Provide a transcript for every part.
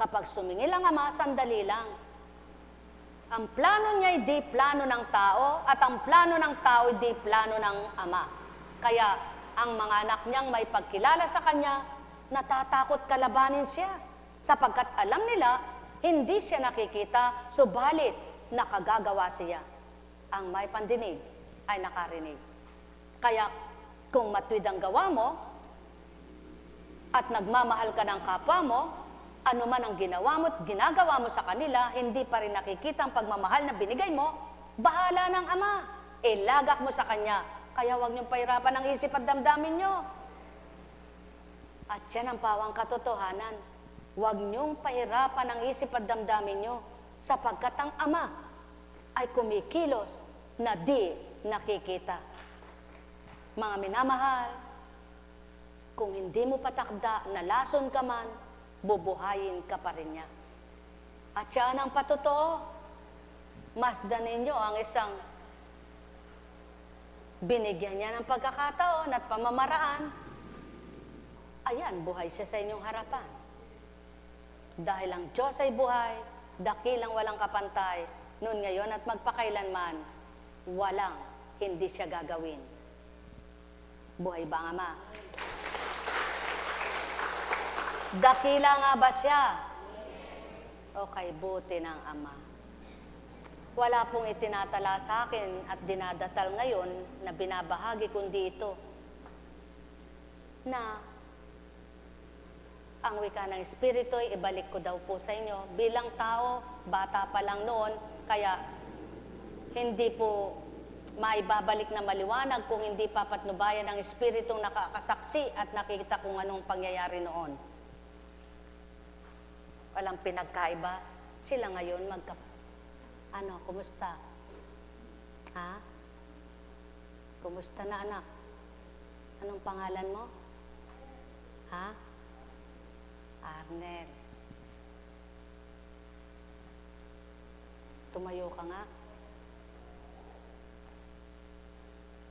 Kapag sumingil ang Ama, sandali lang. Ang plano niya ay di plano ng tao at ang plano ng tao ay di plano ng Ama. Kaya ang mga anak niyang may pagkilala sa Kanya, natatakot kalabanin siya sapagkat alam nila, hindi siya nakikita, subalit nakagagawa siya. Ang may pandinig ay nakarinig. Kaya kung matuwid ang gawa mo at nagmamahal ka ng kapwa mo, ano man ang ginawa mo at ginagawa mo sa kanila, hindi pa rin nakikita ang pagmamahal na binigay mo, bahala ng Ama. Ilagak mo sa Kanya. Kaya huwag niyong pahirapan ang isip at damdamin niyo. At yan ang pawang katotohanan. Huwag niyong pahirapan ang isip at damdamin niyo sapagkat ang Ama ay kumikilos na di nakikita. Mga minamahal, kung hindi mo patakda, nalason ka man, bubuhayin ka pa rin niya. At yan ang patotoo. Masdan ninyo ang isang binigyan niya ng pagkakataon at pamamaraan. Ayan, buhay siya sa inyong harapan. Dahil ang Diyos ay buhay, dakilang walang kapantay, noon ngayon at magpakailanman, walang hindi siya gagawin. Buhay ba ang Ama? Dakila nga ba siya? Okay, buti ng Ama. Wala pong itinatala sa akin at dinadatal ngayon na binabahagi kundi ito, na ang wika ng Espiritu ay ibalik ko daw po sa inyo. Bilang tao, bata pa lang noon, kaya hindi po maibabalik na maliwanag kung hindi papatnubayan ng Espiritong nakakasaksi at nakikita kung anong pangyayari noon. Walang pinagkaiba. Sila ngayon kumusta? Ha? Kumusta na anak? Anong pangalan mo? Ha? Arnel. Tumayo ka nga.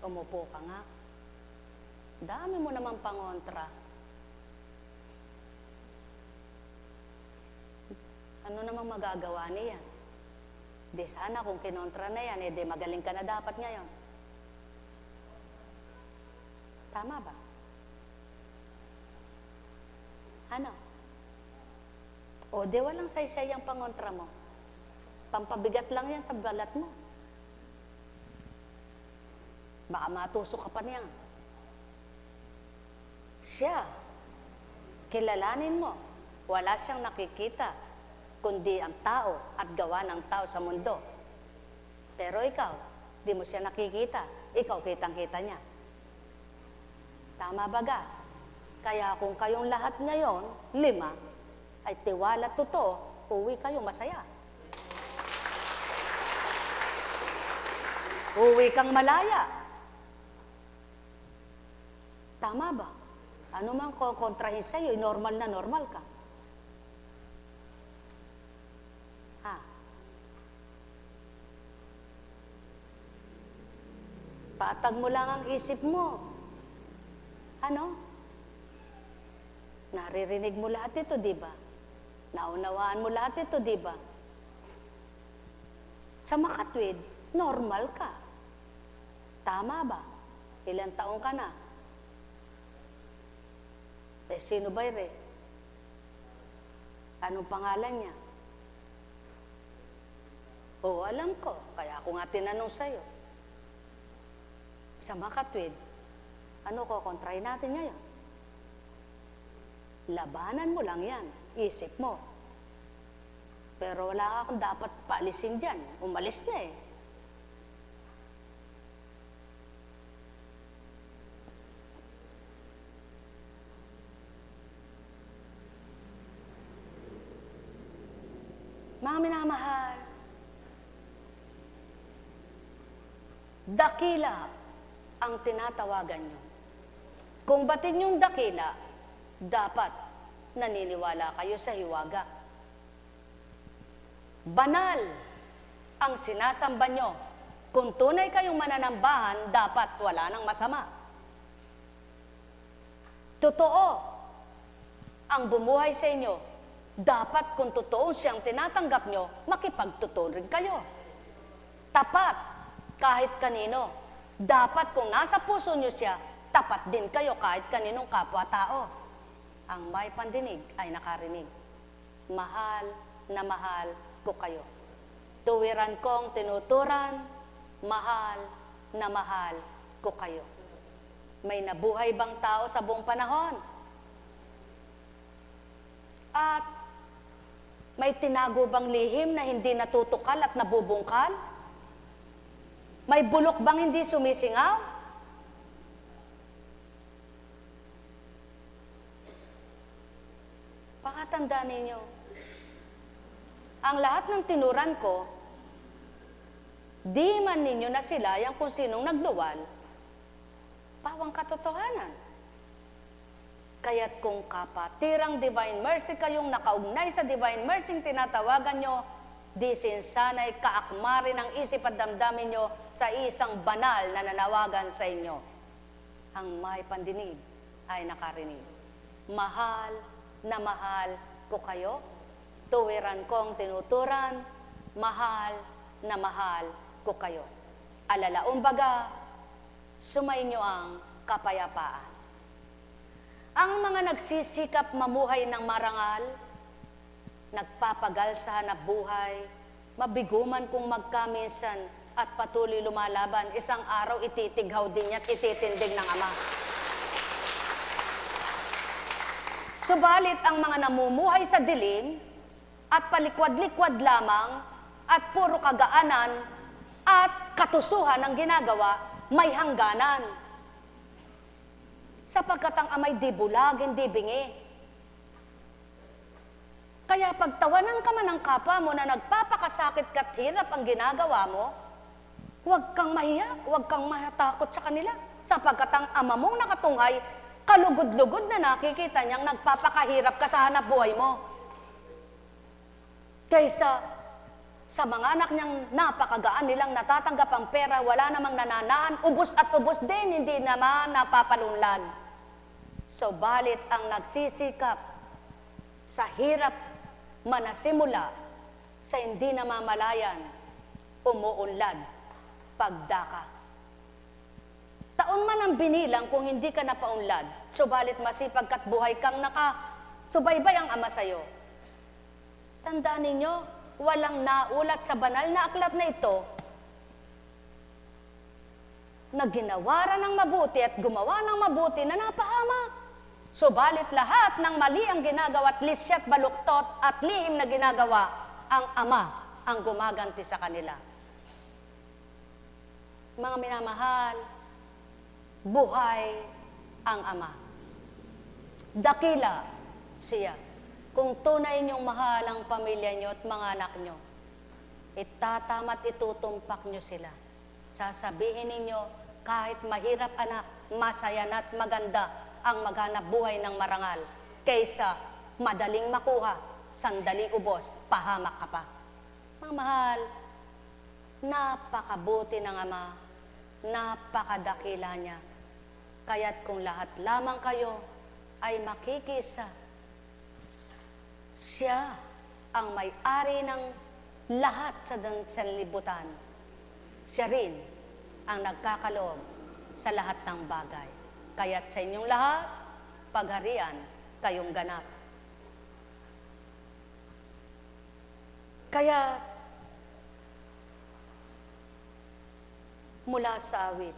Umupo ka nga. Dami mo naman pangontra. Ano namang magagawa niya? Di sana kung kinontra na yan, di magaling ka na dapat ngayon. Tama ba? Ano? O di walang saysay ang pangontra mo. Pampabigat lang yan sa balat mo. Baka matusok ka pa niyan. Siya, kilalanin mo, wala siyang nakikita, kundi ang tao at gawa ng tao sa mundo. Pero ikaw, di mo siya nakikita, ikaw kitang-kita niya. Tama baga? Kaya kung kayong lahat ngayon, 5, ay tiwala totoo, uwi kayo masaya. Uwi kang malaya. Tama ba? Ano man kontrahin sa'yo, normal na normal ka. Ha? Patag mo lang ang isip mo. Ano? Naririnig mo lahat ito, di ba? Naunawaan mo lahat ito, di ba? Sa makatwid, normal ka. Tama ba? Ilang taong ka na? Sino ba yun? Anong pangalan niya? Oo, alam ko. Kaya ako nga tinanong sa'yo. Sa makatwid, ano ko kontrahin natin ngayon? Labanan mo lang yan. Isip mo. Pero wala akong dapat paalisin dyan. Umalis na eh. Mga minamahal, dakila ang tinatawagan nyo. Kung batin yung dakila, dapat naniniwala kayo sa hiwaga. Banal ang sinasamba nyo. Kung tunay kayong mananambahan, dapat wala nang masama. Totoo ang bumuhay sa inyo dapat kung totoo siyang tinatanggap nyo, makipagtotoo rin kayo. Tapat kahit kanino. Dapat kung nasa puso nyo siya, tapat din kayo kahit kaninong kapwa-tao. Ang may pandinig ay nakarinig. Mahal na mahal ko kayo. Tuwiran kong tinuturan, mahal na mahal ko kayo. May nabuhay bang tao sa buong panahon? At may tinago bang lihim na hindi natutukal at nabubungkal? May bulok bang hindi sumisingaw? Pakatandaan ninyo, ang lahat ng tinuran ko, di man ninyo nasilayang kung sinong nagluwal, pawang katotohanan. Kaya't kung kapatirang divine mercy kayong nakaugnay sa divine mercy tinatawagan nyo, di sinsanay kaakmarin ang isip at damdamin nyo sa isang banal na nanawagan sa inyo. Ang may pandinig ay nakarinig. Mahal na mahal ko kayo, tuwiran kong tinuturan, mahal na mahal ko kayo. Alalaong baga, sumainyo ang kapayapaan. Ang mga nagsisikap mamuhay ng marangal, nagpapagal sa hanap buhay, mabiguman kung magkaminsan at patuloy lumalaban, isang araw ititighaw din at ititindig ng Ama. Subalit ang mga namumuhay sa dilim at palikwad-likwad lamang at puro kagaanan at katusuhan ang ginagawa, may hangganan. Sapagkat ang Ama'y di bulag, hindi bingi. Kaya pagtawanan ka man ng kapwa mo na nagpapakasakit ka't hirap ang ginagawa mo, huwag kang mahiya, huwag kang matakot sa kanila. Sapagkat ang Ama mong nakatunghay, kalugod-lugod na nakikita niyang nagpapakahirap ka sa hanap buhay mo. Kaysa sa mga anak niyang napakagaan nilang natatanggap ang pera, wala namang nananaan, ubos at ubos din, hindi naman napapalunlad. So, balit ang nagsisikap sa hirap manasimula, sa hindi namamalayan, umuunlad, pagdaka. Taon man ang binilang kung hindi ka napaunlad, subalit masipag ka't buhay kang nakasubaybay ang Ama sa'yo. Tandaan ninyo, walang naulat sa banal na aklat na ito na ginawaran ng mabuti at gumawa ng mabuti na napahamak. Subalit lahat ng mali ang ginagawa at lisyat, baluktot at lihim na ginagawa, ang Ama ang gumaganti sa kanila. Mga minamahal, buhay ang Ama. Dakila siya. Kung tunay niyong mahal ang pamilya niyo at mga anak niyo, itatama at itutumpak niyo sila. Sasabihin ninyo, kahit mahirap anak, masaya na at maganda ang maghanap buhay ng marangal, kaysa madaling makuha, sandaling ubos, pahamak ka pa. Mga mahal, napakabuti ng Ama, napakadakila niya. Kaya't kung lahat lamang kayo ay makikisa, siya ang may-ari ng lahat sa sanlibutan. Siya rin ang nagkakaloob sa lahat ng bagay. Kaya't sa inyong lahat, pagharian kayong ganap. Kaya, mula sa awit,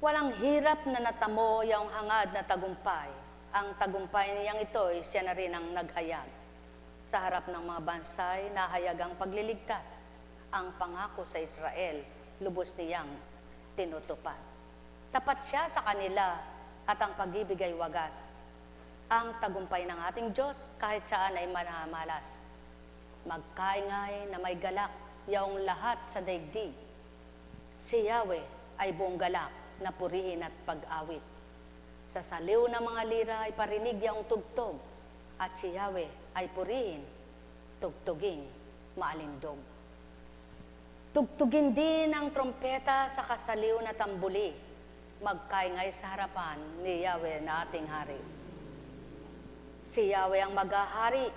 walang hirap na natamo yung hangad na tagumpay. Ang tagumpay niyang ito, siya na rin ang naghayag. Sa harap ng mga bansay, nahayag ang pagliligtas. Ang pangako sa Israel, lubos niyang tinutupad. Tapat siya sa kanila at ang pag-ibig ay wagas. Ang tagumpay ng ating Diyos, kahit saan ay manamalas. Magkaingay na may galak, yaong lahat sa daigdig. Si Yahweh ay buong galak na purihin at pag-awit. Sa saliw ng mga lira ay parinig yaong tugtog, at si Yahweh ay purihin, tugtuging, maalindog. Tugtugin din ang trompeta sa kasaliw na tambuli, magkaingay sa harapan ni Yahweh na ating hari. Si Yahweh ang maghahari,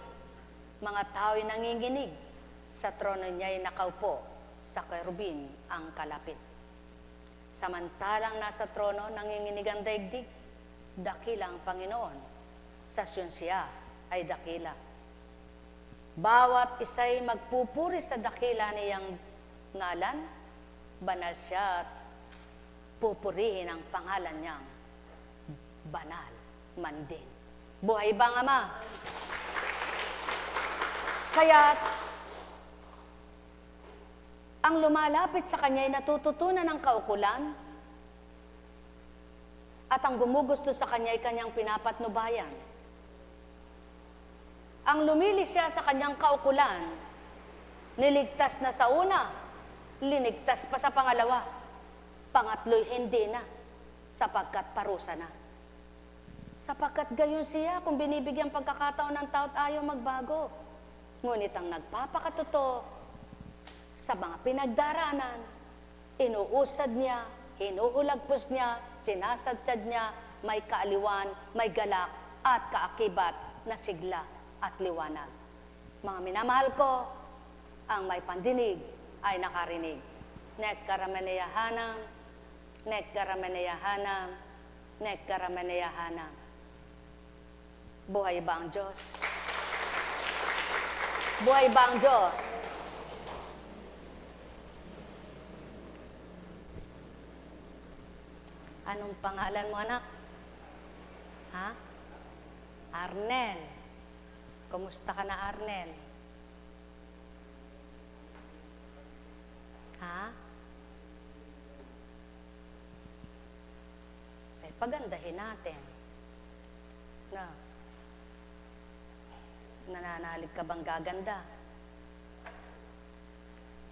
mga tao'y nanginginig, sa trono niya'y nakaupo, sa kerubin ang kalapit. Samantalang nasa trono, nanginginig ang daigdig, dakilang Panginoon, sa siya ay dakila. Bawat isa'y magpupuri sa dakila niyang ngalan, banal siya at pupurihin ang pangalan niyang banal man din. Buhay bang Ama? Kaya't ang lumalapit sa Kanya ay natututunan ng kaukulan at ang gumugusto sa Kanya ay Kanyang pinapatnubayan. Ang lumili siya sa Kanyang kaukulan, niligtas na sa una, linigtas pa sa pangalawa, pangatlo'y hindi na, sapagkat parusa na. Sapagkat gayon siya kung binibigyan pagkakataon ng tao't ayaw magbago. Ngunit ang nagpapakatotoo sa mga pinagdaranan, inuusad niya, hinuhulagpos niya, sinasadsad niya, may kaaliwan, may galak, at kaakibat na sigla at liwanag. Mga minamahal ko, ang may pandinig ay nakarinig. Nek karamaneyahanam, nek karamaneyahanam, nek karamaneyahanam. Buhay ba ang Diyos? Buhay ba ang Diyos? Anong pangalan mo, anak? Ha? Arnel. Kumusta ka na, Arnel? Ha? Eh, pagandahin natin. Na. Nananalig ka bang gaganda?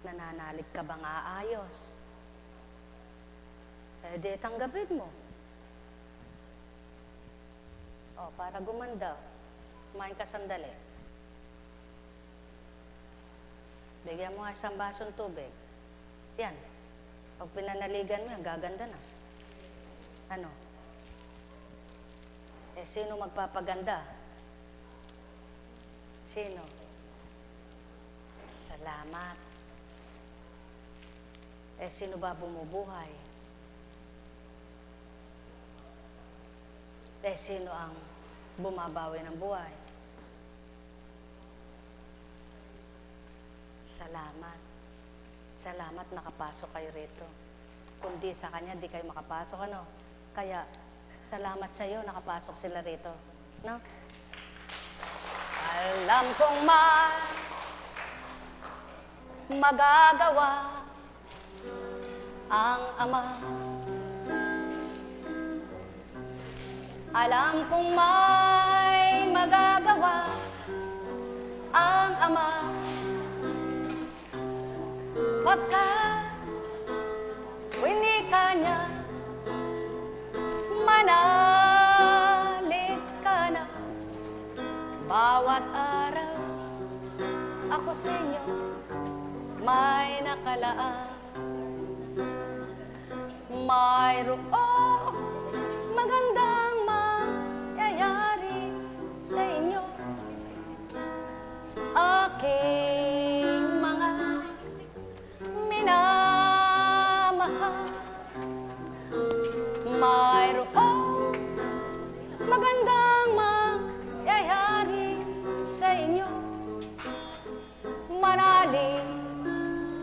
Nananalig ka bang aayos? Eh, di tanggapin mo. O, para gumanda, kumain ka sandali. Bigyan mo nga isang basong tubig. Yan. Pag pinanaligan mo yan, gaganda na. Ano? Eh, sino magpapaganda? Sino? Salamat. Eh, sino ba bumubuhay? Eh, sino ang bumabawi ng buhay? Salamat. Salamat nakapasok kayo rito. Kundi sa Kanya, di kayo makapasok, ano? Kaya, salamat sa iyo, nakapasok sila rito. No? Alam kong magagawa ang Ama. Alam kong may magagawa ang Ama. Pagkat winika niya, manalig ka na. Bawat araw ako sa inyo may nakalaan. Mayroong magandang mangyayari sa inyo. Aking mga minamahal, mayroong magandang mangyayari sa inyo. Manalig,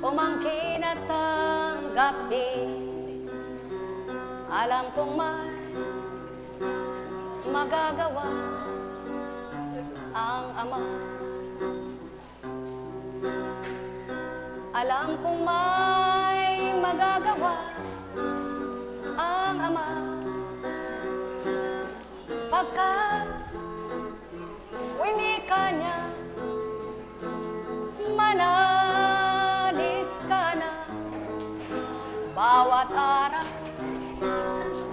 umangkin at tanggapin. Alam kong may magagawa ang Ama. Alam kong may magagawa ang Ama. Pagkat winika niya, manalig ka na. Bawat araw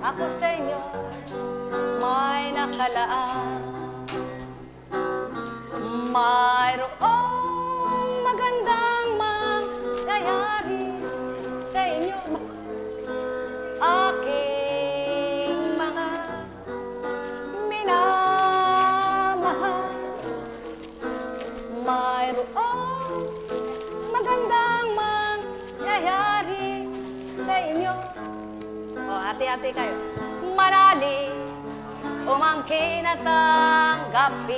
ako sa inyo may nakalaan. Mayroong magandang mangyayari sa inyo. Aking hati-hati kayo. Manali, umangkin at tanggapin.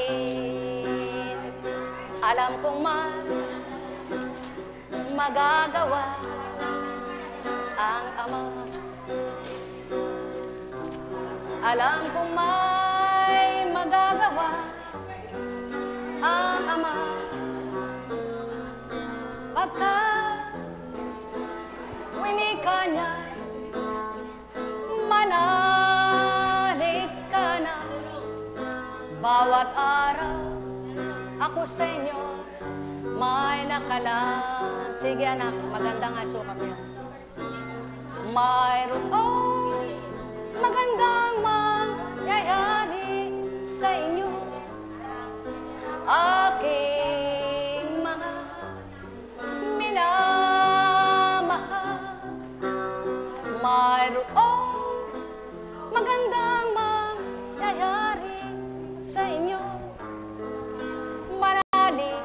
Alam kong magagawa ang Ama. Alam kong may magagawa ang Ama. Pagka winika niya, manalig ka na. Bawat araw ako sa inyo may nakalaan. Sige anak, maganda nga sukat niyo. Mayroong magandang mangyayari sa inyo, aking mga minamahal. Mayroong magandang mangyayari sa inyo. Manali,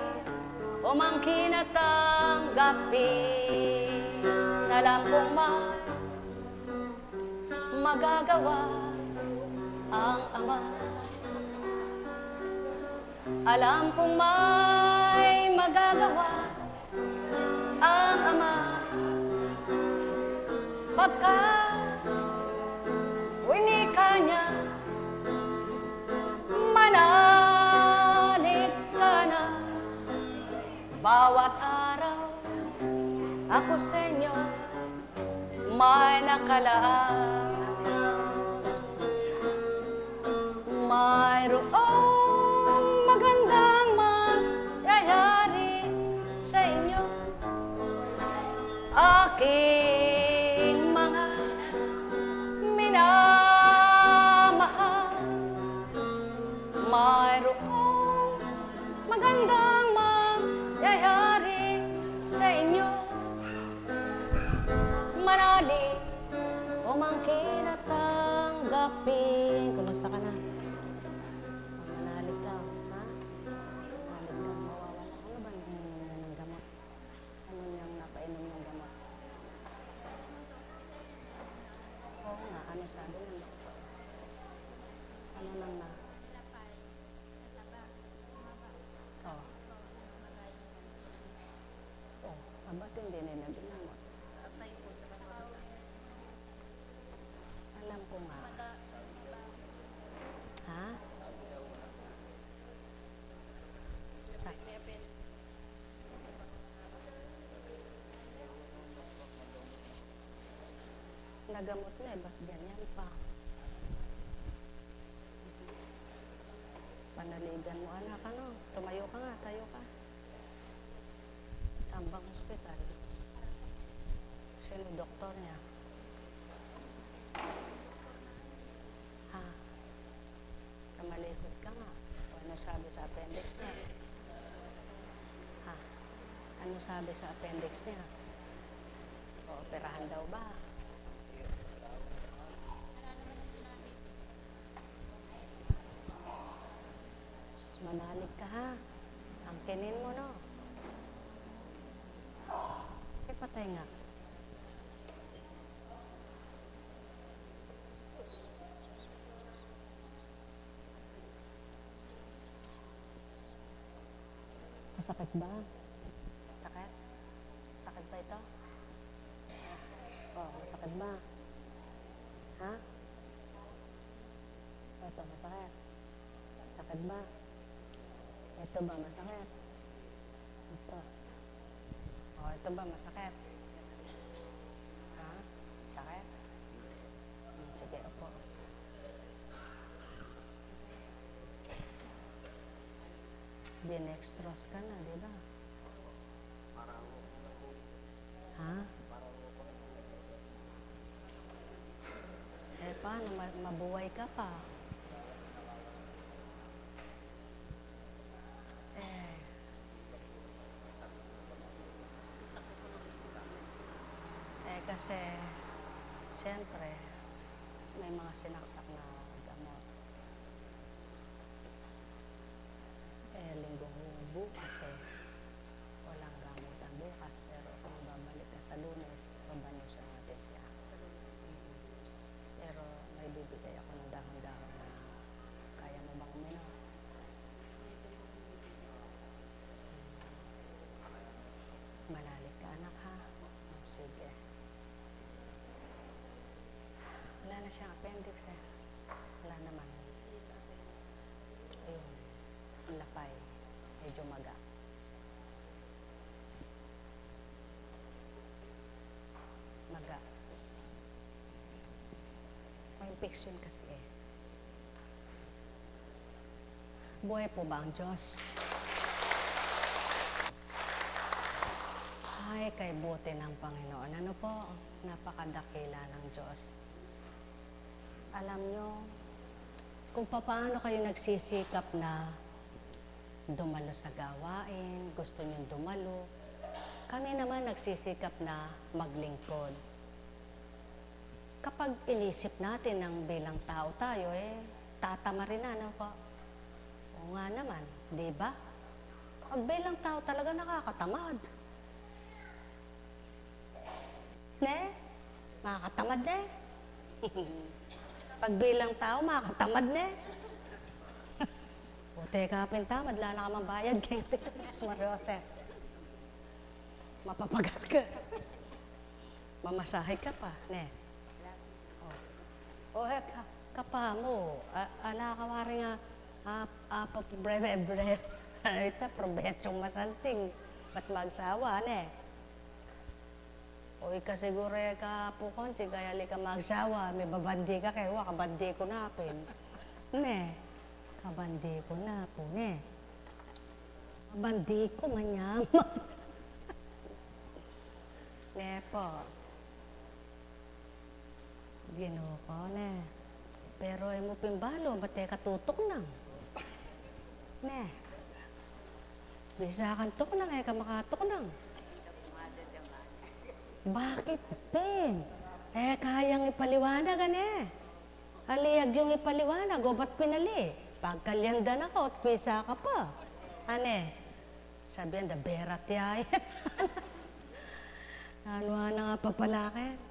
umangkin at tanggapin. Alam kong magagawa ang Ama. Alam kong may magagawa ang Ama. Pagka winika niya, manalig ka na. Bawat araw ako sa inyo may nakalaan. Mayroong magandang mangyayari sa inyo, aking mga minamahal. Mayroong magandang mangyayari sa inyo. Manali, umangkin at tanggapin. Kumusta ka na? Manalig ka, ha? Manalig ka, mawawala. Ano ba yung ng gamot? Ano yung napainom ng gamot? Oo nga, ano sabi ng doktor? Ano nang na? Oo. Oo, ba't hindi nila binamot? Alam ko nga. Ha? Nagamot na eh, ba't ganyan pa? Panaligan mo anak, ano? Tumayo ka nga, tayo ka. Sambang hospital. Sino doktor niya? Ha? Kamalikot ka nga. O ano sabi sa appendix niya? Ha? Ano sabi sa appendix niya? O operahan daw ba? Manalig ka ha. Angkinin mo no. Patay nga. Masakit ba? Sakit? Sakit ba ito? Oh, masakit ba? Ha? Ito, masakit. Sakit ba? Ito ba masakit? Ito. Oh, ito ba masakit? Ha? Sakit? Sige, opo. Dinextrose ka na, di ba? Ha? Eh, paano? Mabuhay ka pa. Kasi, siyempre, may mga sinaksak na gamot. Linggo bukas walang gamutan bukas. Pero kung babalik ka sa Lunes, babanusan natin siya. Fiction kasi eh. Buhay po ba ang Diyos? Ay, kay buti ng Panginoon. Ano po? Napakadakila ng Diyos. Alam nyo, kung paano kayo nagsisikap na dumalo sa gawain, gusto nyo dumalo, kami naman nagsisikap na maglingkod. Kapag inisip natin ng bilang tao tayo, tatama rin na, ano po? Oo nga naman, di ba? Pag bilang tao talaga nakakatamad. Ne? Makakatamad ne? Pag bilang tao, makakatamad ne? O teka, pintamad, lala ka mambayad kayo. Mariose. Mapapagat ka. Mamasahe ka pa, ne? O kapa mo, ala ka wari nga, breve, ito, probetsyong masanting, ba't magsawa, ne? O ikasiguro ka po konti, kaya li ka magsawa, may babandi ka kayo, kabandi ko na pin. Ne, kabandi ko na po, ne. Kabandi ko, manyaman. Ne po. Ginoo ko, ne. Pero mo pimbalo, ba't katutok nang? Ne. Bisa kan tok nang, ka makatok nang. Bakit, Pin? Kayang ipaliwanag, ane. Aliyag yung ipaliwanag, o ba't pinali? Pagkalyandan ako, at pisa ka pa. Ane, sabihan, da berat yay. Ano na nga papalaki?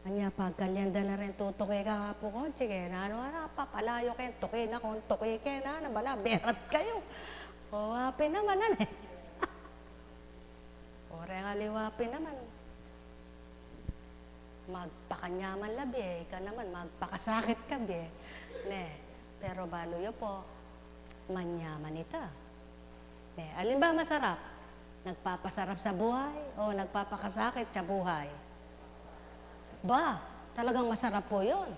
Anya, pagkalyanda na rin tutuki ka po ko, sige, ano na, papalayo kayo, tuki na kung tuki kayo na, nabala, berat kayo. O, wapin naman, ane. Ore nga liwapin naman. Magpakanyaman labi, ika naman, magpakasakit ka, be. Ne, pero balo yo po, manyaman ita. Ne, alin ba masarap? Nagpapasarap sa buhay o nagpapakasakit sa buhay? Ba, talagang masarap po yun.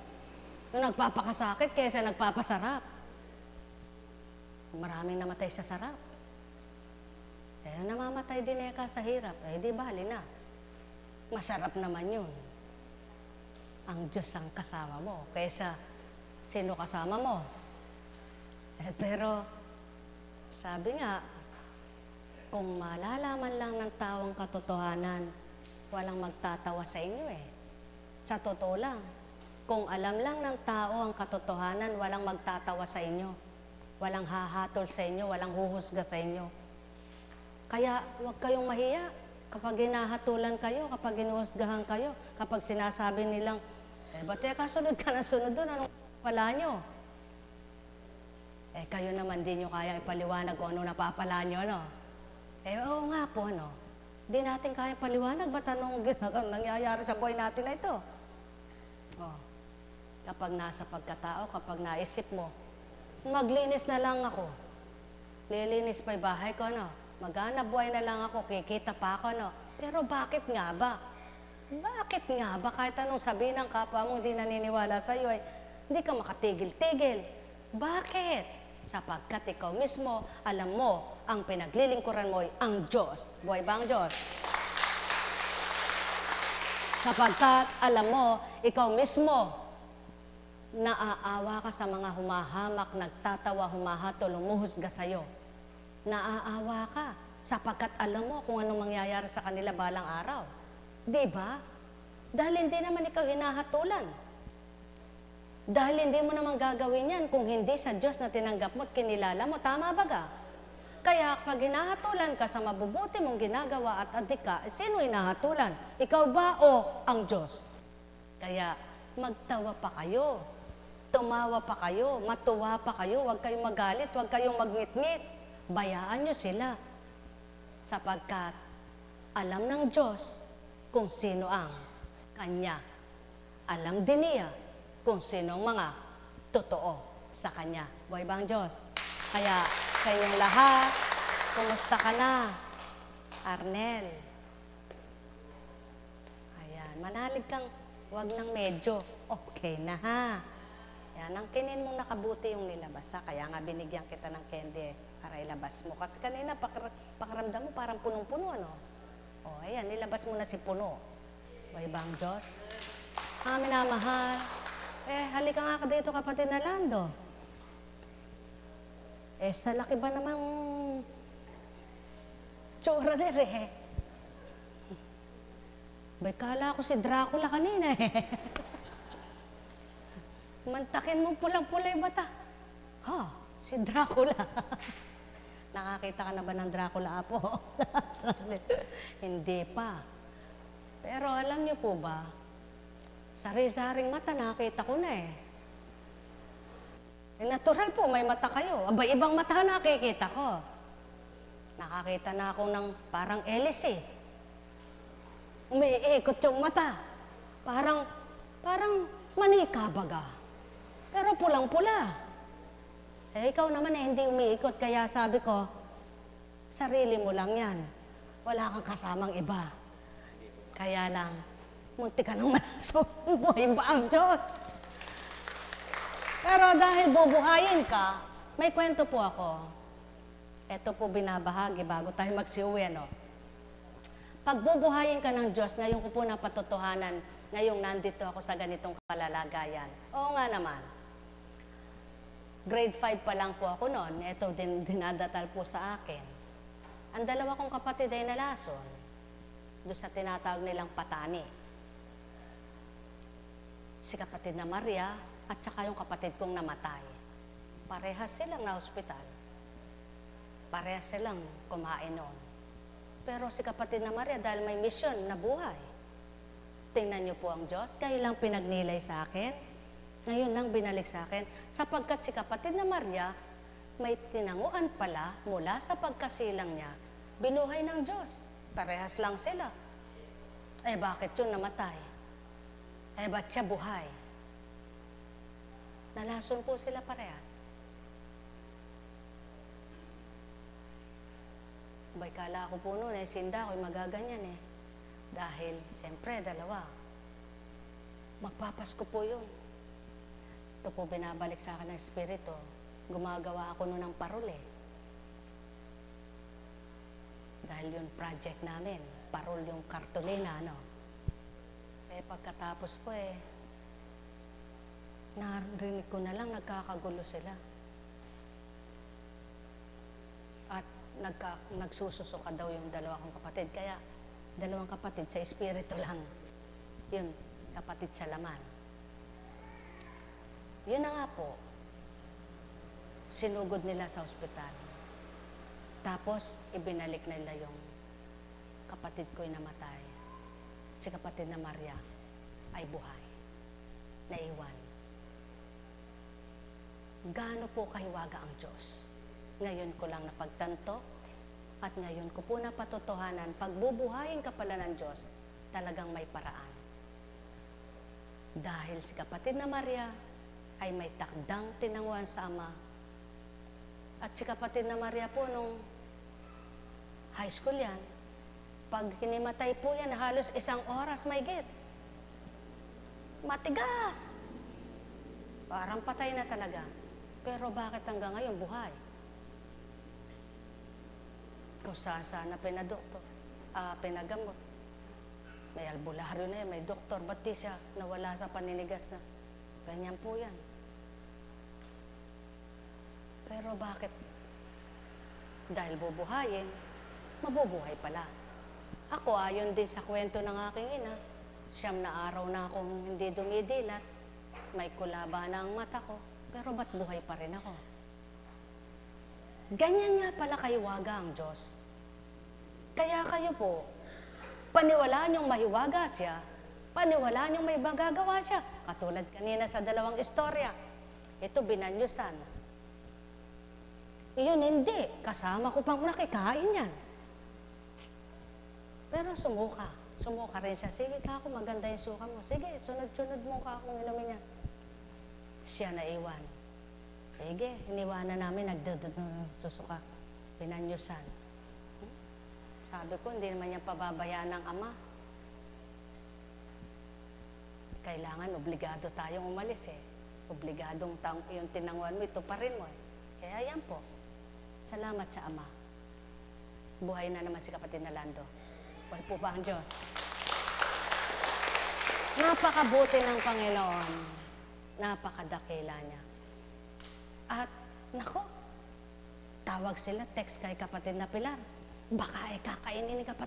Yung nagpapakasakit kaysa nagpapasarap. Maraming namatay sa sarap. Namamatay din ka sa hirap. Di bali na. Masarap naman yun. Ang Diyos ang kasama mo. Kaysa sino kasama mo? Pero, sabi nga, kung malalaman lang ng tao ang katotohanan, walang magtatawa sa inyo Sa totoo lang, kung alam lang ng tao ang katotohanan, walang magtatawa sa inyo. Walang hahatol sa inyo, walang huhusga sa inyo. Kaya huwag kayong mahiya kapag hinahatulan kayo, kapag hinuhusgahan kayo, kapag sinasabi nilang, ba't kasunod ka na sunod doon, anong pala nyo? Kayo naman din nyo kaya ipaliwanag kung ano napapala nyo, no? Oo nga po, ano? Di natin kaya paliwanag, ba't anong nangyayari sa buhay natin na ito? Kapag nasa pagkatao, kapag naisip mo, maglinis na lang ako. Lilinis pa yung bahay ko, ano? Maghanap buhay na lang ako, kikita pa ako, no? Pero bakit nga ba? Bakit nga ba? Kahit anong sabihin ng kapwa mo, hindi naniniwala sa'yo, hindi ka makatigil-tigil. Bakit? Sapagkat ikaw mismo, alam mo, ang pinaglilingkuran mo ay ang Diyos. Buhay ba ang Diyos? Sapagkat alam mo, ikaw mismo, naaawa ka sa mga humahamak, nagtatawa, humahatol, umuhusga sa'yo. Naaawa ka, sapagkat alam mo kung anong mangyayari sa kanila balang araw. Diba? Dahil hindi naman ikaw hinahatulan. Dahil hindi mo naman gagawin yan kung hindi sa Diyos na tinanggap mo at kinilala mo. Tama ba ga? Kaya pag hinahatulan ka sa mabubuti mong ginagawa at adik ka, sino hinahatulan? Ikaw ba o ang Diyos? Kaya magtawa pa kayo, tumawa pa kayo, matuwa pa kayo, huwag kayong magalit, huwag kayong magngit-ngit. Bayaan nyo sila. Sapagkat alam ng Diyos kung sino ang Kanya. Alam din niya kung sino ang mga totoo sa Kanya. Buhay ba ang Diyos? Kaya sa inyong lahat, kumusta ka na? Arnel. Ayan, manalig kang, wag nang medyo. okay na ha. Yan, ang kinin mong nakabuti yung nilabas ha. Kaya nga binigyan kita ng candy para ilabas mo. Kasi kanina pakiramdam mo parang punong-puno, ano? O, ayan, nilabas mo na si puno. O, ibang Diyos. Minamahal. Halika nga ka dito, kapatid na Lando. Sa laki ba namang tsura nila Bay, kala ko si Dracula kanina Mantakin mo pulang-pulay bata. Si Dracula. Nakakita ka na ba ng Dracula, Apo? Hindi pa. Pero alam niyo po ba, sari-saring mata nakita ko na natural po, may mata kayo. Abay, ibang mata nakikita ko. Nakakita na ako ng parang hélice. Umiikot yung mata. Parang manika baga. Pero pulang-pula. Ikaw naman hindi umiikot. Kaya sabi ko, sarili mo lang yan. Wala kang kasamang iba. Kaya lang, munti ka nang malasok. Buhay ba ang Diyos? Pero dahil bubuhayin ka, may kwento po ako. Ito po binabahagi bago tayo magsiuwi, no? Pag bubuhayin ka ng Diyos, ngayon ko po napatotohanan, ngayong nandito ako sa ganitong kalalagayan. Oo nga naman. Grade 5 pa lang po ako noon. Ito din dinadatal po sa akin. Ang dalawa kong kapatid ay nalason. Doon sa tinatawag nilang Patani. Si kapatid na Maria at saka yung kapatid kong namatay. Parehas silang na ospital. Parehas silang kumain noon. Pero si kapatid na Maria, dahil may misyon na buhay. Tingnan niyo po ang Diyos. Ngayon lang pinagnilay sa akin. Ngayon lang binalik sa akin. Sapagkat si kapatid na Maria, may tinanguan pala mula sa pagkasilang niya. Binuhay ng Diyos. Parehas lang sila. Bakit yun namatay? Ba't siya buhay? Nalason po sila parehas. Kala ko po noon, sinda ako'y magaganyan Dahil, siyempre, dalawa. Magpapasko po yun. Ito po binabalik sa akin ng Espiritu. Gumagawa ako noon ng parol Dahil yun project namin. Parol yung kartolina, ano. Pagkatapos po narinig ko na lang nagkakagulo sila. At nagsususuka daw yung dalawa kong kapatid. Kaya, dalawang kapatid sa espiritu lang. Yun, kapatid sa laman. Yun na nga po. Sinugod nila sa ospital. Tapos, ibinalik nila yung kapatid ko'y namatay. Si kapatid na Maria ay buhay. Naiwan. Gaano po kahiwaga ang Diyos? Ngayon ko lang napagtanto at ngayon ko po napatotohanan, pag bubuhayin ka pala ng Diyos, talagang may paraan. Dahil si kapatid na Maria ay may takdang tinanguan sa Ama. At si kapatid na Maria po nung high school yan, pag hinimatay po yan, halos 1 oras may git. Matigas! Parang patay na talaga. Pero bakit hanggang ngayon buhay? Kung sana pinadoktor, pinagamot. May albularyo na yan, may doktor. Ba't di siya nawala sa paninigas na? Ganyan po yan. Pero bakit? Dahil bubuhayin, mabubuhay pala. Ako, ayon din sa kwento ng aking ina, 9 na araw na akong hindi dumidilat, may kulaba na ang mata ko, pero ba't buhay pa rin ako? Ganyan nga pala kahiwaga ang Diyos. Kaya kayo po, paniwalaan yung mahiwaga siya, paniwalaan yung may magagawa siya. Katulad kanina sa 2 istorya, ito binanyusan. Yun hindi, kasama ko pang nakikain yan. Pero sumuka rin siya. Sige ka ako, maganda yung suka mo. Sige, sunod-sunod mo ka akong inumin yan. Siya naiwan. Sige, iniwanan namin, susuka. Pinanyusan. Sabi ko, hindi naman yan pababayaan ng Ama. kailangan obligado tayong umalis eh. Obligadong yung tinanguan mo, ito pa rin mo eh. Kaya yan po. Salamat sa Ama. Buhay na naman si Kapatid Nalando. Buhay po ba ang Diyos? Napakabuti ng Panginoon. Napakadakila niya. At, nako, tawag sila, text kay Kapatid na Pilar. Baka kakainin ni Kapatid